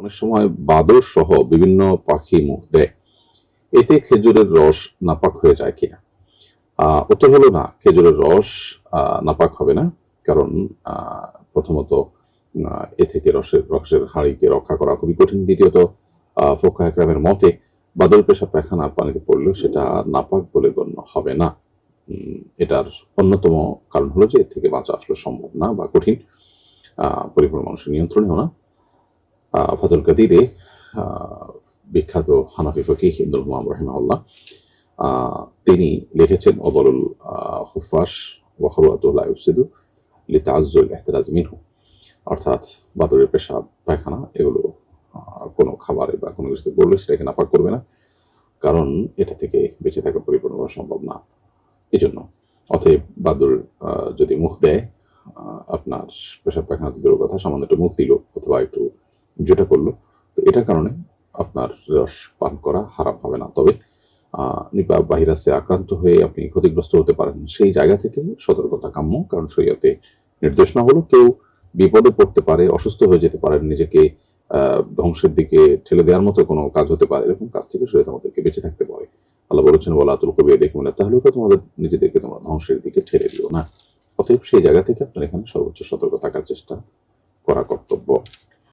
অনেক সময় বাদর সহ বিভিন্ন পাখি মুখ দেয়, এতে খেজুরের রস নাপাক হয়ে যায় কিনা? উত্তর হলো না, খেজুরের রস নাপাক হবে না। কারণ প্রথমত এ থেকে রসের হাড়িকে রক্ষা করা খুবই কঠিন। দ্বিতীয়ত ফোকাহ একরামের মতে বাদর পেশাব পায়খানা পানিতে পড়লেও সেটা নাপাক বলে গণ্য হবে না। এটার অন্যতম কারণ হলো যে এর থেকে বাঁচা আসলে সম্ভব না বা কঠিন, পরিপূর্ণ মানুষের নিয়ন্ত্রণেও না। ফাতুল কাদিরে বিখ্যাত হানাফি ফকিহ ইবনুল হুমাম রাহিমাহুল্লাহ তিনি লিখেছেন, অবলুল হুফাস ওয়া খুরওয়াতুহু লা ইফসিদু লিতাআজ্জুল ইহতিরাজ মিনহু, অর্থাৎ বাদরের পেশাব পায়খানা এগুলো কোনো খাবারে বা কোনো কিছুতে পড়লে সেটাকে নাপাক করবে না, কারণ এটা থেকে বেঁচে থাকা পরিপূর্ণভাবে সম্ভব না। এজন্য অতএব বাদুর যদি মুখ দেয়, আপনার পেশাব পায়খানা তো দূরের কথা, সামান্য একটু মুখ দিল অথবা একটু জুটা করলো, তো এটার কারণে আপনার রস পান করা হারাম হবে না। তবে নিপা ভাইরাসে আক্রান্ত হয়ে আপনি ক্ষতিগ্রস্ত হতে পারেন, সেই জায়গা থেকে সতর্কতা কাম্য। কারণ শরীয়তে নির্দেশ না হলো কেউ বিপদে পড়তে পারে, অসুস্থ হয়ে যেতে পারেন, নিজেকে ধ্বংসের দিকে ঠেলে দেওয়ার মতো কোনো কাজ হতে পারে, এরকম কাজ থেকে শরীয়ত আমাদেরকে বেঁচে থাকতে পারে। আল্লাহ বলেছেন, ওয়ালা তুলকু বিয়াইদিকুম ইলা তাহলুকা, তোমাদের নিজেদেরকে তোমরা ধ্বংসের দিকে ঠেলে দিও না। অতএব সেই জায়গা থেকে আপনার এখানে সর্বোচ্চ সতর্ক থাকার চেষ্টা করা কর্তব্য।